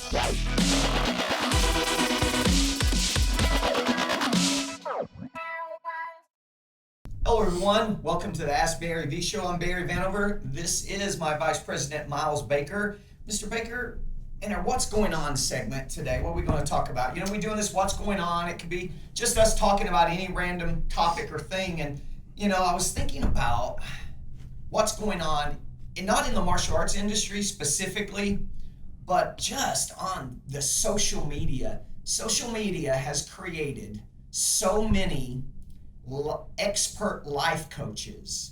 Hello everyone, welcome to the Ask Barry V Show. I'm Barry Vanover. This is my Vice President Miles Baker. Mr. Baker, in our What's Going On segment today, what are we going to talk about? You know, we're doing this What's Going On. It could be just us talking about any random topic or thing. And, you know, I was thinking about what's going on, and not in the martial arts industry specifically, but just on the social media. Social media has created so many expert life coaches,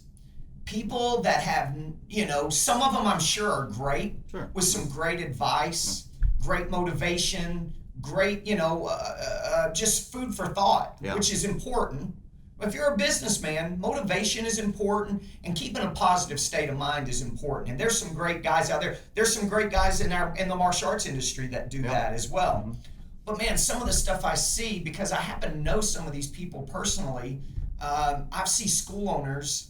people that have, you know, some of them I'm sure are great, with some great advice, great motivation, great, you know, just food for thought, which is important. If you're a businessman, motivation is important, and keeping a positive state of mind is important. And there's some great guys out there. There's some great guys in the martial arts industry that do that as well. Mm-hmm. But man, some of the stuff I see, because I happen to know some of these people personally, I see school owners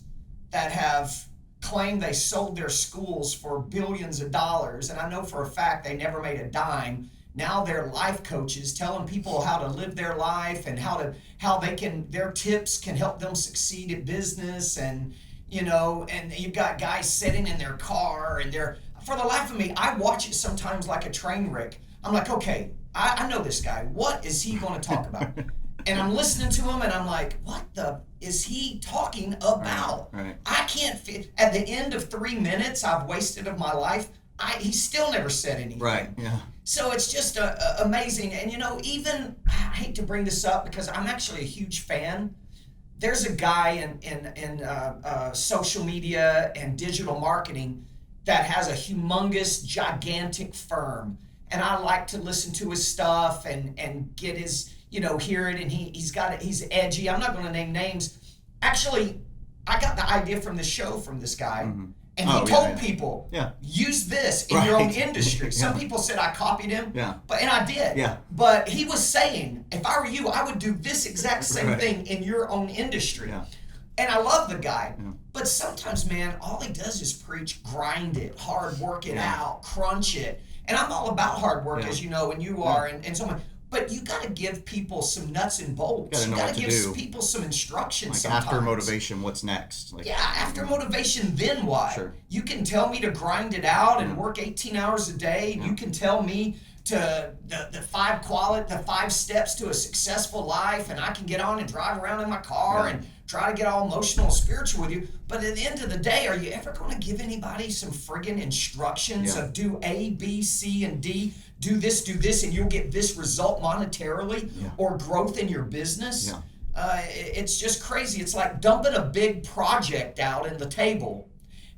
that have claimed they sold their schools for billions of dollars, and I know for a fact they never made a dime. Now they're life coaches telling people how to live their life and how they can, their tips can help them succeed at business. And, you know, and you've got guys sitting in their car and for the life of me, I watch it sometimes like a train wreck. I'm like, okay, I know this guy. What is he going to talk about? And I'm listening to him and I'm like, what the is he talking about? Right. I can't fit. At the end of 3 minutes I've wasted of my life, he still never said anything. Right, yeah. So it's just amazing. And you know, even, I hate to bring this up because I'm actually a huge fan. There's a guy in social media and digital marketing that has a humongous, gigantic firm. And I like to listen to his stuff and get his, you know, hear it. And he's got it. He's edgy. I'm not going to name names. Actually, I got the idea from the show from this guy. Mm-hmm. And he told people, use this in your own industry. Some people said I copied him, and I did. Yeah. But he was saying, if I were you, I would do this exact same thing in your own industry. Yeah. And I love the guy. Yeah. But sometimes, man, all he does is preach, grind it, hard work it out, crunch it. And I'm all about hard work, as you know, and you are, and so on. But you got to give people some nuts and bolts. You got to give people some instructions. Like sometimes. After motivation, what's next? After motivation, then what? Sure. You can tell me to grind it out and work 18 hours a day. And you can tell me to the 5 steps to a successful life, and I can get on and drive around in my car and try to get all emotional and spiritual with you. But at the end of the day, are you ever going to give anybody some friggin' instructions of do A, B, C, and D? Do this, and you'll get this result monetarily or growth in your business? Yeah. It's just crazy. It's like dumping a big project out in the table.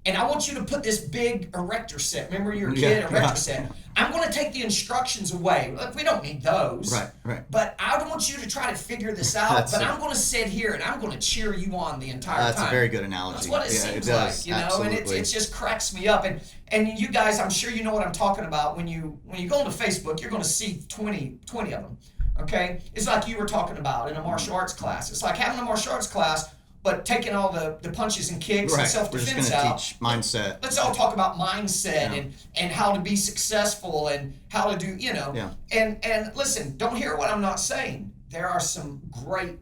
And I want you to put this big erector set. Remember you were a kid, erector set. I'm going to take the instructions away. Look, we don't need those. Right. But I don't want you to try to figure this out. I'm going to sit here and I'm going to cheer you on the entire time. That's a very good analogy. That's what it seems like, you know. Absolutely. And it just cracks me up. And you guys, I'm sure you know what I'm talking about. When you go onto Facebook, you're going to see 20 of them. Okay? It's like you were talking about in a martial arts class. It's like having a martial arts class, but taking all the punches and kicks and self-defense out. We're just going to teach mindset. Let's all talk about mindset and how to be successful and how to do, you know. Yeah. And listen, don't hear what I'm not saying. There are some great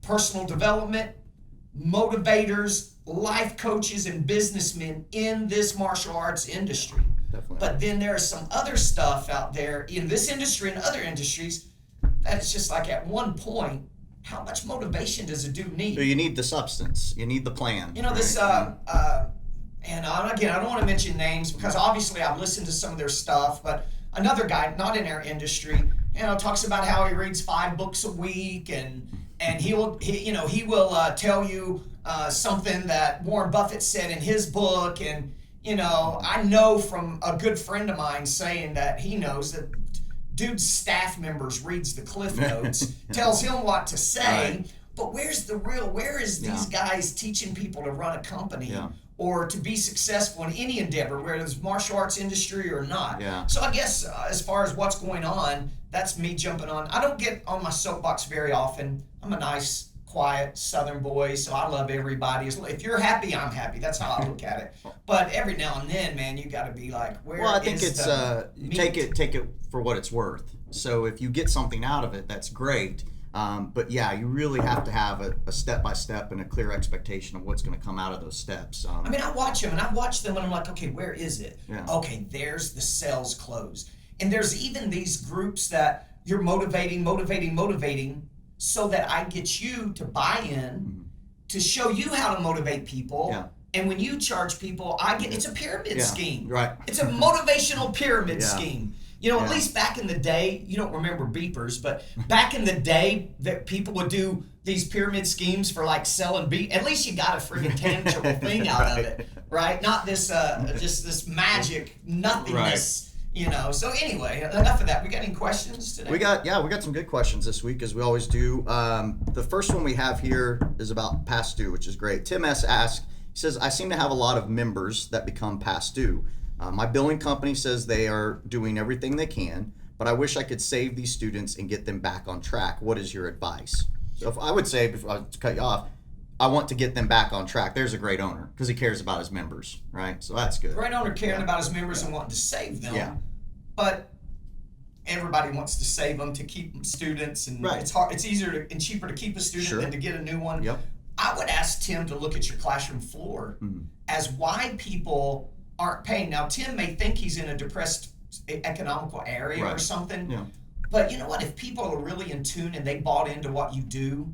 personal development, motivators, life coaches, and businessmen in this martial arts industry. Definitely. But then there's some other stuff out there in this industry and other industries that it's just like at one point, how much motivation does a dude need? So you need the substance. You need the plan. You know, this, and again, I don't want to mention names because obviously I've listened to some of their stuff, but another guy, not in our industry, you know, talks about how he reads 5 books a week and he will tell you something that Warren Buffett said in his book. And, you know, I know from a good friend of mine saying that he knows that dude's staff members reads the Cliff Notes, tells him what to say, but where is these guys teaching people to run a company or to be successful in any endeavor, whether it's martial arts industry or not? Yeah. So I guess as far as what's going on, that's me jumping on. I don't get on my soapbox very often. I'm a nice, quiet Southern boy, so I love everybody. If you're happy, I'm happy. That's how I look at it. But every now and then, man, you got to be like, where Well, I think is it's the you meat? take it for what it's worth. So if you get something out of it, that's great. But yeah, you really have to have a step by step and a clear expectation of what's going to come out of those steps. I mean, I watch them, and I watch them, and I'm like, okay, where is it? Yeah. Okay, there's the sales closed. And there's even these groups that you're motivating, so that I get you to buy in, to show you how to motivate people. Yeah. And when you charge people, it's a pyramid scheme. Right. It's a motivational pyramid Yeah. scheme. You know, at least back in the day, you don't remember beepers, but back in the day that people would do these pyramid schemes for like selling beat. At least you got a freaking tangible thing out of it, right? Not this just this magic nothingness. You know, so anyway, enough of that. We got any questions today? We got some good questions this week, as we always do. The first one we have here is about past due, which is great. Tim S. asks, he says, I seem to have a lot of members that become past due. My billing company says they are doing everything they can, but I wish I could save these students and get them back on track. What is your advice? So if I would say, before I cut you off, I want to get them back on track. There's a great owner because he cares about his members, right? So that's good. Great owner caring about his members and wanting to save them. Yeah. But everybody wants to save them to keep students, and it's hard. It's easier and cheaper to keep a student than to get a new one. Yep. I would ask Tim to look at your classroom floor as why people aren't paying. Now, Tim may think he's in a depressed economical area or something. Yeah. But you know what? If people are really in tune and they bought into what you do,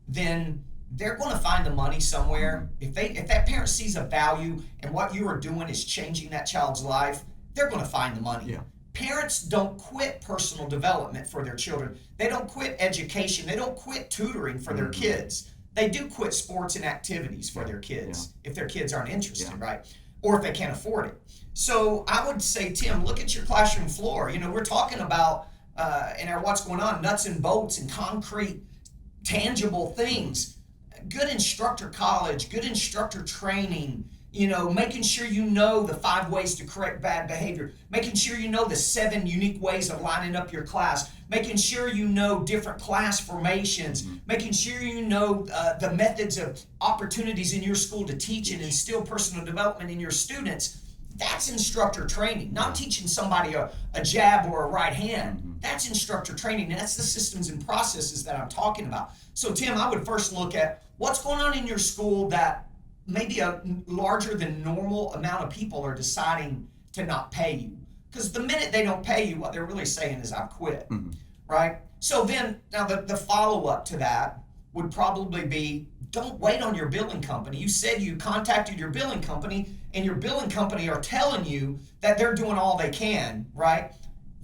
then they're going to find the money somewhere. If that parent sees a value and what you are doing is changing that child's life, they're going to find the money. Yeah. Parents don't quit personal development for their children. They don't quit education. They don't quit tutoring for their kids. They do quit sports and activities for their kids if their kids aren't interested, right? Or if they can't afford it. So I would say, Tim, look at your classroom floor. You know, we're talking about in our What's Going On, nuts and bolts and concrete, tangible things. Good instructor college, good instructor training, you know, making sure you know the 5 ways to correct bad behavior, making sure you know the 7 unique ways of lining up your class, making sure you know different class formations, making sure you know the methods of opportunities in your school to teach and instill personal development in your students. That's instructor training, not teaching somebody a jab or a right hand. That's instructor training. That's the systems and processes that I'm talking about. So, Tim, I would first look at what's going on in your school that maybe a larger than normal amount of people are deciding to not pay you. Because the minute they don't pay you, what they're really saying is, I've quit, right? So then, now the follow-up to that would probably be, don't wait on your billing company. You said you contacted your billing company, and your billing company are telling you that they're doing all they can, right?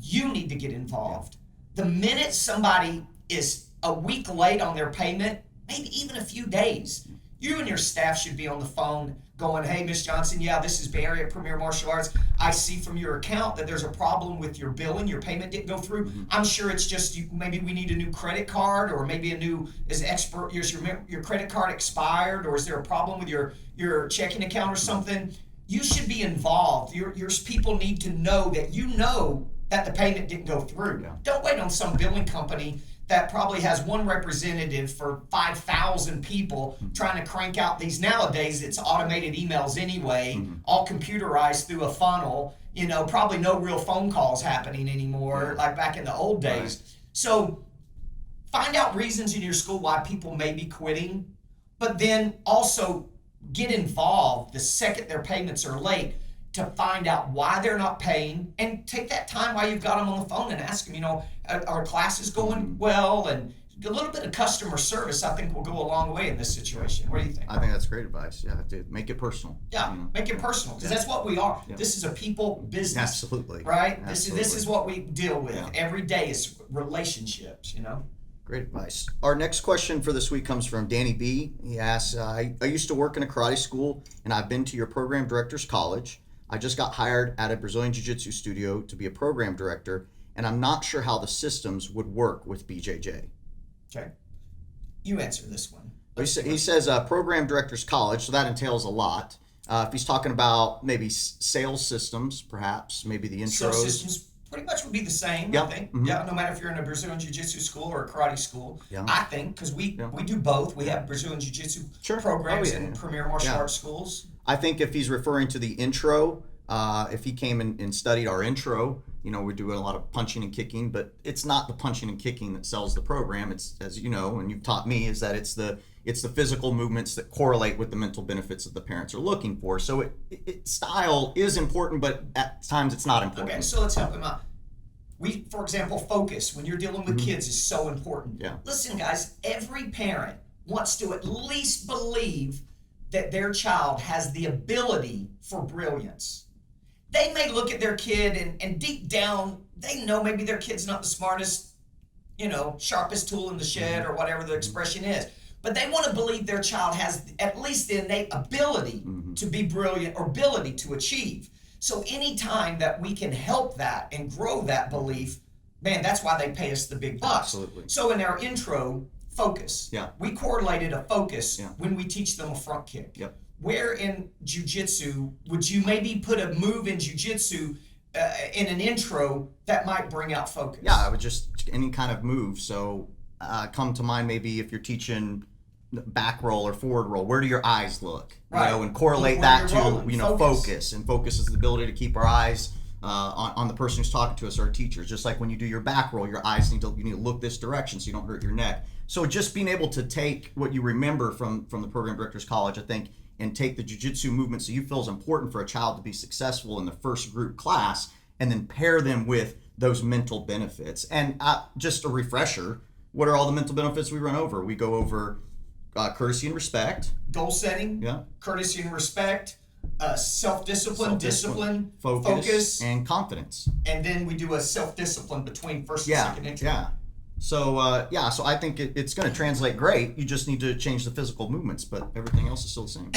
You need to get involved. The minute somebody is a week late on their payment, maybe even a few days, you and your staff should be on the phone going, hey, Miss Johnson, this is Barry at Premier Martial Arts. I see from your account that there's a problem with your billing. Your payment didn't go through. I'm sure it's just maybe we need a new credit card, or maybe your credit card expired, or is there a problem with your checking account or something? You should be involved. Your people need to know that you know that the payment didn't go through. Yeah. Don't wait on some billing company that probably has one representative for 5,000 people trying to crank out these. Nowadays, it's automated emails anyway, all computerized through a funnel, probably no real phone calls happening anymore, like back in the old days. Right. So find out reasons in your school why people may be quitting, but then also get involved the second their payments are late to find out why they're not paying, and take that time while you've got them on the phone and ask them, are classes going well? And a little bit of customer service, I think, will go a long way in this situation. What do you think? I think that's great advice. Yeah, to make it personal. Yeah, make it personal, because that's what we are. Yeah. This is a people business. Absolutely. Right? Absolutely. This is what we deal with every day, is relationships, Great advice. Our next question for this week comes from Danny B. He asks, I used to work in a karate school, and I've been to your program director's college. I just got hired at a Brazilian Jiu-Jitsu studio to be a program director, and I'm not sure how the systems would work with BJJ. Okay. You answer this one. He says program director's college, so that entails a lot. If he's talking about maybe sales systems, perhaps, maybe the intros. Sales systems, pretty much would be the same, Yeah. I think. Mhm. Yeah, no matter if you're in a Brazilian Jiu-Jitsu school or a karate school. Yeah. I think, because we do both. We have Brazilian Jiu-Jitsu Sure. programs Oh, yeah, in yeah. premier martial Yeah. arts schools. I think if he's referring to the intro, if he came and studied our intro, we're doing a lot of punching and kicking, but it's not the punching and kicking that sells the program. It's, as you know, and you've taught me, is that it's the physical movements that correlate with the mental benefits that the parents are looking for. So style is important, but at times it's not important. Okay, so let's help him out. For example, focus when you're dealing with kids is so important. Yeah. Listen, guys, every parent wants to at least believe that their child has the ability for brilliance. They may look at their kid and deep down, they know maybe their kid's not the smartest, sharpest tool in the shed or whatever the expression is. But they want to believe their child has at least the innate ability to be brilliant or ability to achieve. So anytime that we can help that and grow that belief, man, that's why they pay us the big bucks. Absolutely. So in our intro, focus. Yeah. We correlated a focus Yeah. when we teach them a front kick. Yep. Where in jiu-jitsu would you maybe put a move in jiu-jitsu in an intro that might bring out focus? Yeah, I would just any kind of move. So come to mind maybe if you're teaching back roll or forward roll, where do your eyes look? Right. And correlate Look that where to you're rolling. focus. And focus is the ability to keep our eyes on the person who's talking to us, our teachers. Just like when you do your back roll, your eyes you need to look this direction so you don't hurt your neck. So just being able to take what you remember from the program director's college, I think, and take the jiu-jitsu movements that you feel is important for a child to be successful in the first group class, and then pair them with those mental benefits. And just a refresher, what are all the mental benefits we run over? We go over courtesy and respect. Goal setting, Yeah. courtesy and respect, self-discipline, discipline, focus, and confidence. and then we do a self-discipline between first and Yeah, second intro. yeah. So so I think it's going to translate great. You just need to change the physical movements, but everything else is still the same.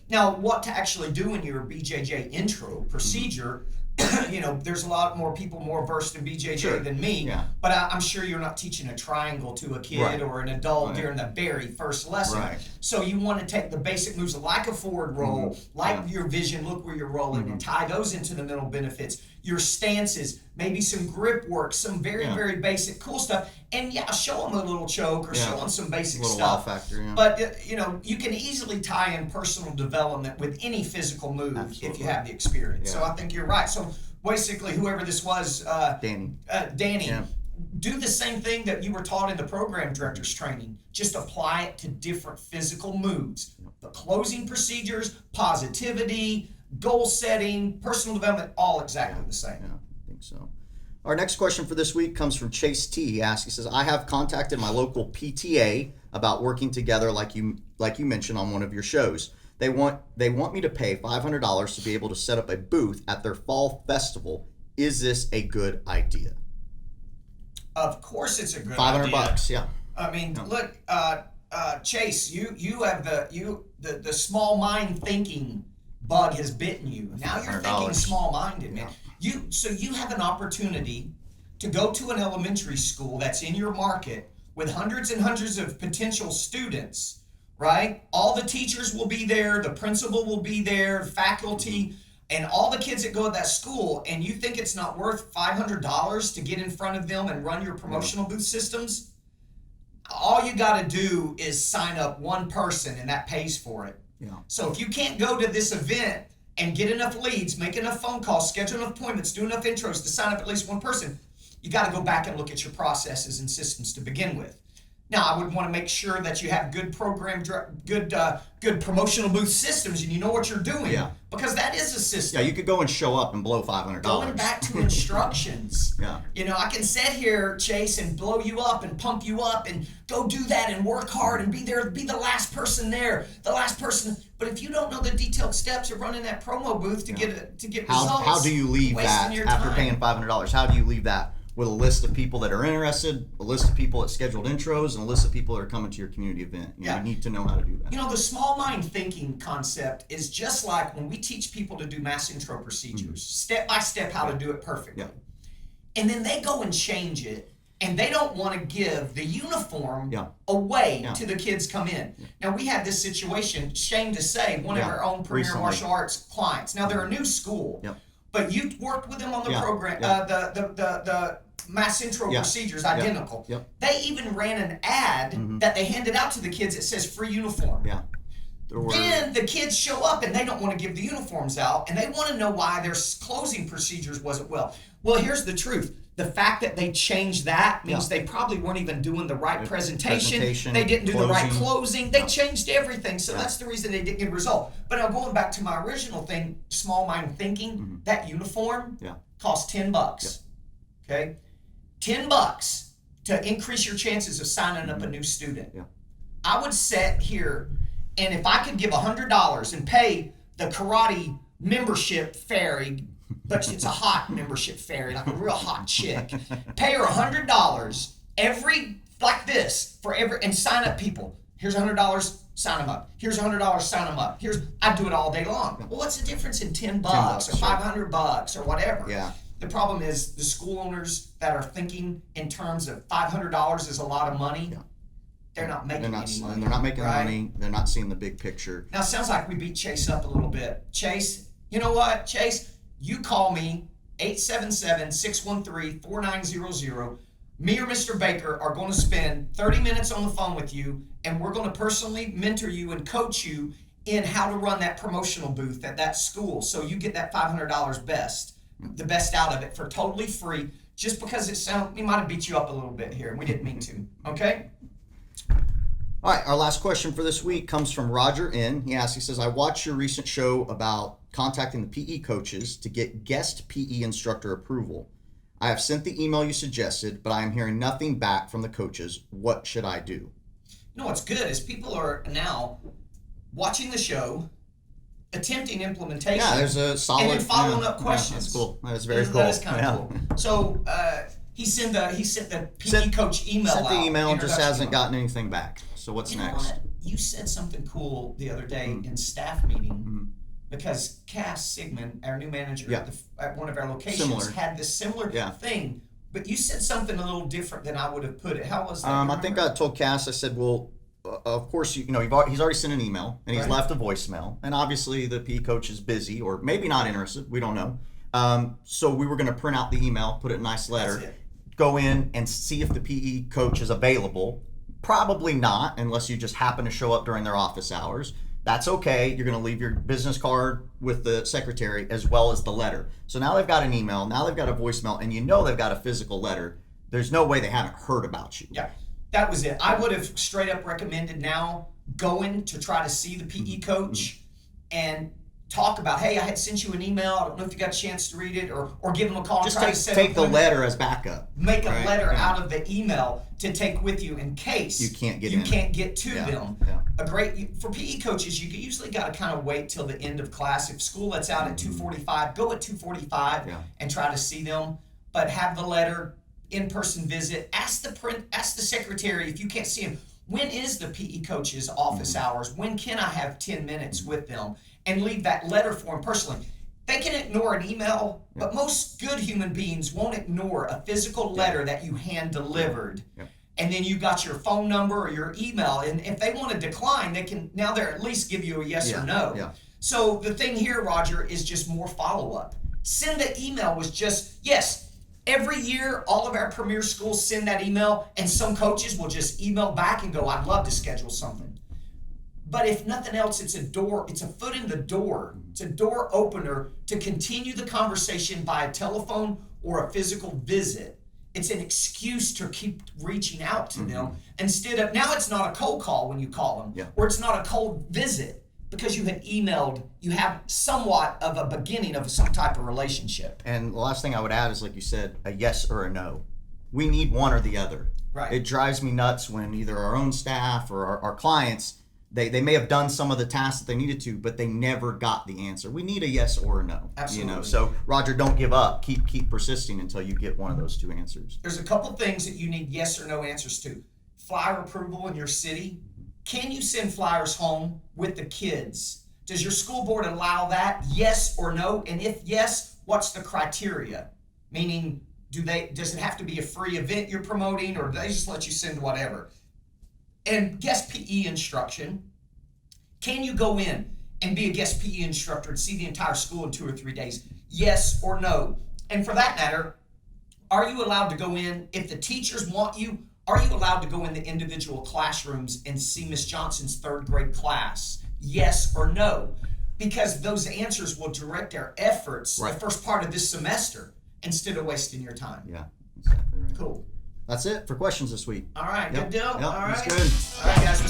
Now, what to actually do in your BJJ intro procedure, there's a lot more people more versed in BJJ Sure. than me, Yeah. but I'm sure you're not teaching a triangle to a kid Right. or an adult Right. during the very first lesson. Right. So you want to take the basic moves like a forward roll, like your vision, look where you're rolling, and tie those into the mental benefits. Your stances, maybe some grip work, some very, very basic cool stuff. And show them a little choke or show them some basic little stuff. wow factor, yeah. But, you can easily tie in personal development with any physical move if Absolutely. you have the experience. So Yeah. I think you're right. So basically, whoever this was, Danny. Danny, Yeah. do the same thing that you were taught in the program director's training. Just apply it to different physical moves. The closing procedures, positivity, goal setting, personal development, all exactly the same. Yeah, I think so. Our next question for this week comes from Chase T. He says, I have contacted my local PTA about working together like you mentioned on one of your shows. They want me to pay $500 to be able to set up a booth at their fall festival. Is this a good idea? Of course it's a good $500 idea. bucks, yeah. I mean, look, Chase, you have the small mind thinking bug has bitten you. Now you're thinking $500. small minded, man. So you have an opportunity to go to an elementary school that's in your market with hundreds and hundreds of potential students, right? All the teachers will be there, the principal will be there, faculty, and all the kids that go to that school, and you think it's not worth $500 to get in front of them and run your promotional booth systems? All you got to do is sign up one person, and that pays for it. Yeah. So if you can't go to this event and get enough leads, make enough phone calls, schedule enough appointments, do enough intros to sign up at least one person, you got to go back and look at your processes and systems to begin with. Now, I would want to make sure that you have good good promotional booth systems and you know what you're doing. Yeah. Because that is a system. Yeah, you could go and show up and blow $500. Going back to instructions. Yeah. I can sit here, Chase, and blow you up and pump you up and go do that and work hard and be the last person there, the last person. But if you don't know the detailed steps of running that promo booth to get results, How do you leave that your after time. paying $500? How do you leave that with a list of people that are interested, a list of people that scheduled intros, and a list of people that are coming to your community event? You need to know how to do that. The small mind thinking concept is just like when we teach people to do mass intro procedures, step by step how to do it perfectly. Yeah. And then they go and change it, and they don't want to give the uniform Yeah. away Yeah. to the kids come in. Now, we had this situation, shame to say, one of our own premier Recently. martial arts clients. Now, they're a new school. Yep. but you worked with them on the Yeah, program, yeah. the mass intro Yeah, procedures, yeah, identical. yep. They even ran an ad that they handed out to the kids that says free uniform. Yeah. There were, Then the kids show up and they don't want to give the uniforms out, and they want to know why their closing procedures wasn't well. Well, here's the truth. The fact that they changed that means they probably weren't even doing the right presentation. They didn't do the right closing. They changed everything. So that's the reason they didn't get a result. But now going back to my original thing, small mind thinking, that uniform costs $10. Okay? $10 to increase your chances of signing up a new student. I would sit here, and if I could give $100 and pay the karate membership fairy, but it's a hot membership fairy, like a real hot chick, pay her $100 and sign up people. Here's $100, sign them up. Here's $100, sign them up. I'd do it all day long. Well, what's the difference in $10 or $500 or whatever? Yeah. The problem is the school owners that are thinking in terms of $500 is a lot of money. They're not making any money. They're not making money. They're not seeing the big picture. Now, it sounds like we beat Chase up a little bit. Chase, you know what, Chase? You call me, 877-613-4900. Me or Mr. Baker are going to spend 30 minutes on the phone with you, and we're going to personally mentor you and coach you in how to run that promotional booth at that school so you get that $500 the best out of it for totally free, just because we might have beat you up a little bit here, and we didn't mean to, okay? All right, our last question for this week comes from Roger N. He says, I watched your recent show about contacting the PE coaches to get guest PE instructor approval. I have sent the email you suggested, but I am hearing nothing back from the coaches. What should I do? You know what's good is people are now watching the show, attempting implementation. Yeah, there's a solid... And then following up questions. That's cool. That is very cool. That is kind of cool. So he sent the PE coach email out. Sent the email and just hasn't gotten anything back. So what's next? What? You said something cool the other day in staff meeting because Cass Sigmund, our new manager at one of our locations, had this similar thing. But you said something a little different than I would have put it. How was that? I think I told Cass, I said, well, of course, he's already sent an email and he's left a voicemail. And obviously the PE coach is busy or maybe not interested. We don't know. So we were going to print out the email, put it in a nice letter, go in and see if the PE coach is available. Probably not, unless you just happen to show up during their office hours. That's okay. You're going to leave your business card with the secretary as well as the letter. So now they've got an email, now they've got a voicemail, and they've got a physical letter. There's no way they haven't heard about you. Yeah, that was it. I would have straight up recommended now going to try to see the PE coach and talk about, hey, I had sent you an email. I don't know if you got a chance to read it, or give them a call. Just and try to set take the letter as backup. Make a letter out of the email to take with you in case you can't get to them. For PE coaches, you usually got to kind of wait till the end of class. If school lets out at 2:45, go at 2:45 and try to see them. But have the letter, in-person visit. Ask the secretary if you can't see him. When is the PE coach's office hours? When can I have 10 minutes with them? And leave that letter for them personally. They can ignore an email, but most good human beings won't ignore a physical letter that you hand delivered. And then you got your phone number or your email. And if they want to decline, they're at least give you a yes or no. So the thing here, Roger, is just more follow-up. Send the email was just, yes, every year, all of our premier schools send that email, and some coaches will just email back and go, I'd love to schedule something. But if nothing else, it's a foot in the door. It's a door opener to continue the conversation by a telephone or a physical visit. It's an excuse to keep reaching out to them instead of, now it's not a cold call when you call them, or it's not a cold visit because you had emailed, you have somewhat of a beginning of some type of relationship. And the last thing I would add is, like you said, a yes or a no. We need one or the other. Right. It drives me nuts when either our own staff or our clients, they may have done some of the tasks that they needed to, but they never got the answer. We need a yes or a no. Absolutely. So Roger, don't give up. Keep persisting until you get one of those two answers. There's a couple things that you need yes or no answers to. Flyer approval in your city. Can you send flyers home with the kids? Does your school board allow that? Yes or no? And if yes, what's the criteria? Meaning, does it have to be a free event you're promoting, or do they just let you send whatever? And guest PE instruction. Can you go in and be a guest PE instructor and see the entire school in 2 or 3 days? Yes or no? And for that matter, are you allowed to go in, if the teachers want you, are you allowed to go in the individual classrooms and see Miss Johnson's 3rd grade class? Yes or no? Because those answers will direct our efforts the first part of this semester instead of wasting your time. Yeah, exactly right. Cool. That's it for questions this week. All right, good deal. Yep, All right. that's good. All right, guys.